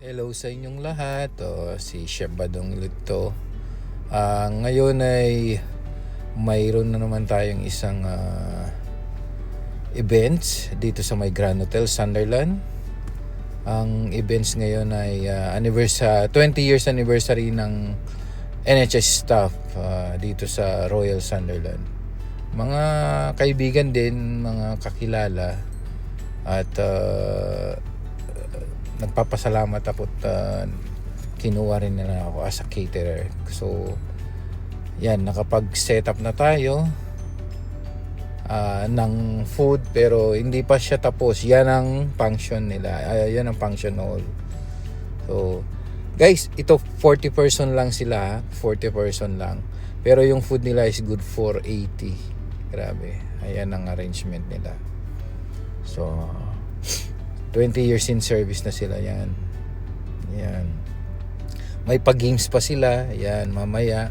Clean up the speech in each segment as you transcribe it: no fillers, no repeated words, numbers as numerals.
Hello sa inyong lahat. Si Chef Badong Lito. Ngayon ay mayroon na naman tayong isang events dito sa may Grand Hotel Sunderland. Ang events ngayon ay 20 years anniversary ng NHS staff dito sa Royal Sunderland. Mga kaibigan din, mga kakilala, at nagpapasalamat ako at kinuha rin nila ako as a caterer. So yan, nakapag-set up na tayo ng food, pero hindi pa siya tapos. Yan ang function nila, yan ang function hall. So guys, ito 40 person lang sila, 40 person lang, pero yung food nila is good for 80. Grabe, ayan ang arrangement nila. So 20 years in service na sila. Yan. May pag-games pa sila. Yan, mamaya.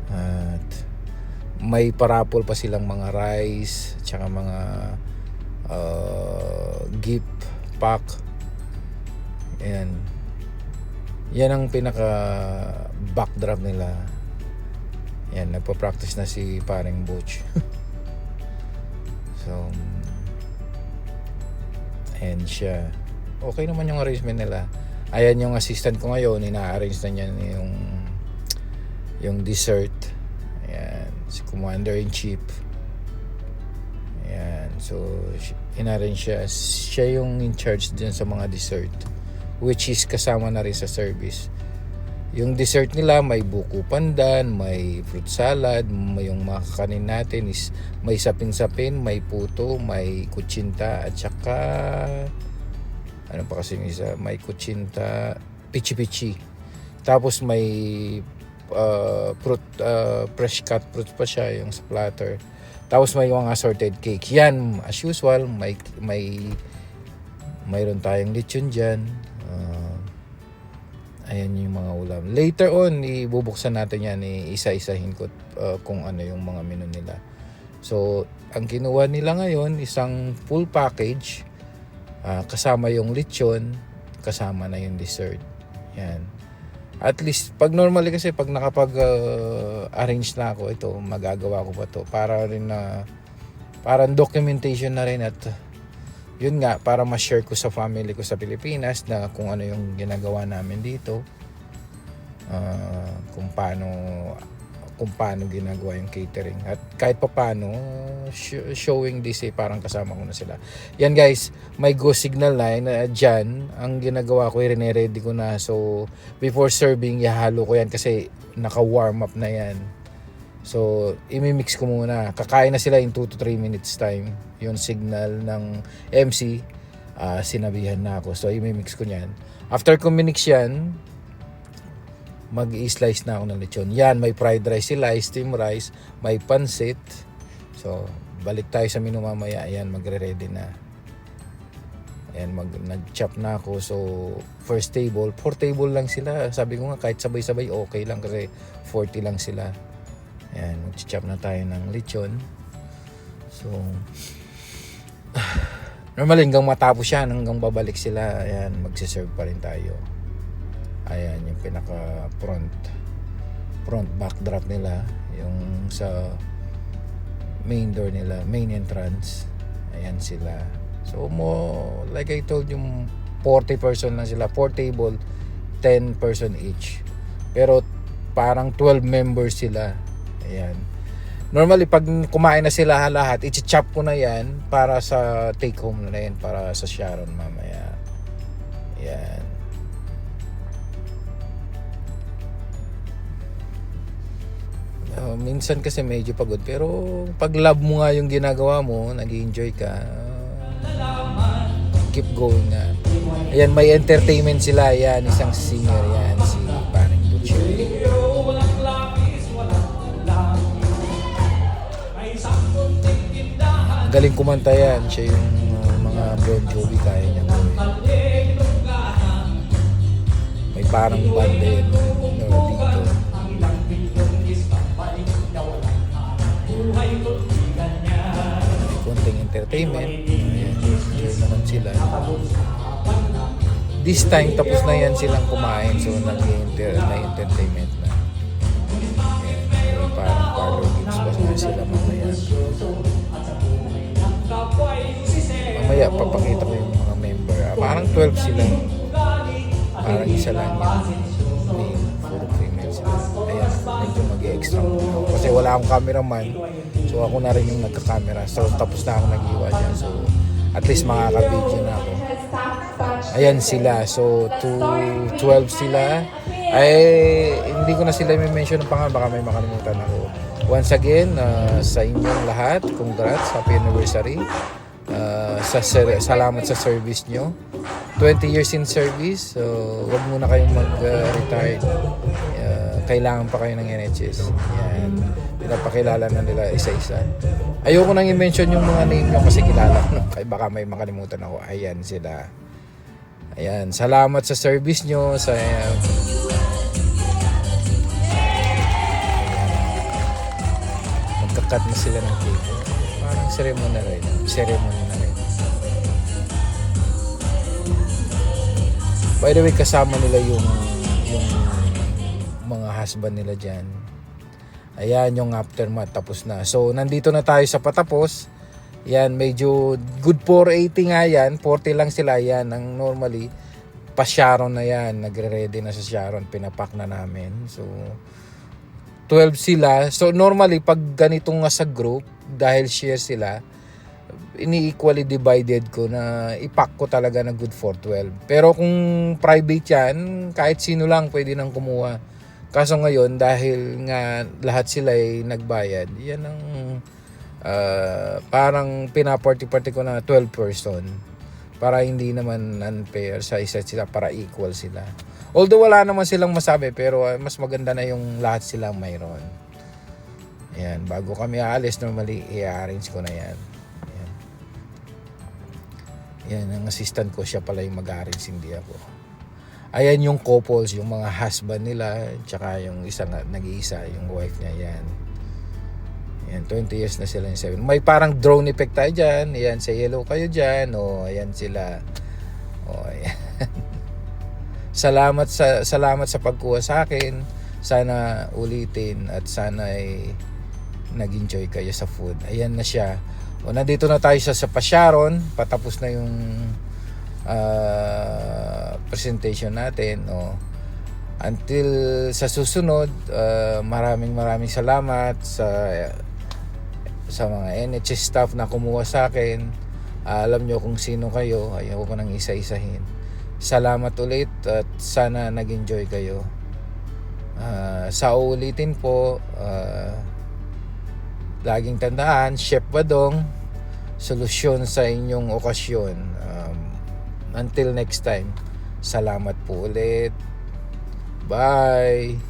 At may parapol pa silang mga rice, tsaka mga gift pack. Yan ang pinaka backdrop nila. Yan, nagpa-practice na si paring Butch. So and siya, okay naman yung arrangement nila. Ayan yung assistant ko ngayon, ina-arrange na niya yung dessert. Ayan, si Commander-in-Chief. Ayan, so ina-arrange siya yung in charge din sa mga dessert, which is kasama na rin sa service. Yung dessert nila, may buko pandan, may fruit salad, may yung mga kakanin natin is may sapin-sapin, may puto, may kutsinta, at saka ano pa kasi yung isa, may kutsinta, pichi-pichi. Tapos may fruit, fresh cut fruit pa siya yung sa platter. Tapos may mga assorted cake. Yan, as usual, mayroon tayong lechon dyan. Ayan yung mga ulam. Later on, ibubuksan natin yan, isa-isahin ko kung ano yung mga menu nila. So, ang kinuha nila ngayon, isang full package, kasama yung lechon, kasama na yung dessert. Yan. At least, pag normally kasi, pag nakapag-arrange na ako, ito, magagawa ko pa to. Para rin na, parang documentation na rin, at yun nga, para ma-share ko sa family ko sa Pilipinas na kung ano yung ginagawa namin dito, kung paano ginagawa yung catering, at kahit pa paano showing this, parang kasama ko na sila. Yan guys, may go signal line dyan. Ang ginagawa ko, i-ready ko na. So before serving, ihalo ko yan kasi naka warm up na yan. So, imimix ko muna. Kakain na sila in 2 to 3 minutes time. Yung signal ng MC, sinabihan na ako. So, imimix ko yan. After ko minix yan, mag-i-slice na ako ng lechon. Yan, may fried rice sila, steam rice, may pansit. So, balik tayo sa menu mamaya. Ayan, magre-ready na. Ayan, nag-chop na ako. So, first table, 4 table lang sila. Sabi ko nga, kahit sabay-sabay, okay lang kasi 40 lang sila. Ayan, mag-chop na tayo ng lechon. So, normally hanggang matapos yan, hanggang babalik sila, ayan, magsiserve pa rin tayo. Ayan, yung pinaka front backdrop nila, yung sa main door nila, main entrance. Ayan sila. So, like I told you, 40 person lang sila, 4 table, 10 person each. Pero parang 12 members sila. Ayan. Normally, pag kumain na sila lahat, i-chop ko na yan para sa take home na yan, para sa Sharon mamaya. Ayan. Minsan kasi medyo pagod, pero pag love mo nga yung ginagawa mo, nag-enjoy ka, keep going nga. Ayan, may entertainment sila. Ayan, isang singer yan, si paring Butcher. Galing kumanta yan. Siya yung mga Bon Jovi, kaya niya gawin. May parang banda yun dito. May konting entertainment. Ayan, enjoy naman sila. this time tapos na yan silang kumain, so nag-entertainment na. Ayan, may parang parlor games pa nga sila mamaya. Mamaya papakita ko yung mga member. Parang 12 sila. Parang isa lang yung male, puro female sila. Ayan, medyo mag-extra ako. Kasi wala akong cameraman, so ako na rin yung nagka-camera. So tapos na ako nag-iwa dyan. So at least makaka-video na ako. Ayan sila. So 12 sila. Ay, hindi ko na sila i-mention ng pangalan, baka may makalimutan ako. Once again, sa inyong lahat, congrats, happy anniversary. Salamat sa service nyo. 20 years in service, so wag muna kayong mag-retire. Kailangan pa kayo ng NHS. Yan. Pinapakilala na nila isa-isa. Ayoko nang i-mention yung mga name nyo kasi kilala ko. Kaya baka may makalimutan ako. Ayan sila. Ayan. Salamat sa service nyo. Sa magkakat na sila ng cake. Parang ceremony na rin. By the way, kasama nila yung mga husband nila dyan. Ayan yung aftermath, tapos na. So nandito na tayo sa patapos. Yan, medyo good 480 nga yan. 40 lang sila yan. Ang normally pa Sharon na yan. Nagre-ready na sa Sharon. Pinapak na namin. So 12 sila. So normally pag ganitong nga sa group, dahil share sila, ini-equally divided ko na ipack ko talaga na good for 12. Pero kung private yan, kahit sino lang pwede nang kumuha. Kaso ngayon, dahil nga lahat sila ay nagbayad, yan ang parang pinaparty-party ko na 12 person. Para hindi naman unfair sa isa't sila, para equal sila. Although wala naman silang masabi, pero mas maganda na yung lahat silang mayroon. Yan, bago kami aalis, normally i-arrange ko na yan. Yan, ang assistant ko, siya pala yung mag-arrange, hindi ako. Ayan yung couples, yung mga husband nila, tsaka yung isa nag-iisa, yung wife niya, yan. Yan, 20 years na sila yung 7. May parang drone effect tayo dyan. Ayan, say hello kayo dyan. O, ayan sila. O, ayan. Salamat sa pagkuha sa akin. Sana ulitin at sana ay nag-enjoy kayo sa food. Ayan na siya. O, nandito na tayo sa Pasyaron. Patapos na yung presentation natin. O, until sa susunod, maraming salamat sa mga NHS staff na kumuha sa akin. Alam nyo kung sino kayo. Ayaw ko nang isa-isahin. Salamat ulit at sana nag-enjoy kayo. Sa uulitin po, laging tandaan, Chef Badong, solusyon sa inyong okasyon. Until next time, salamat po ulit. Bye!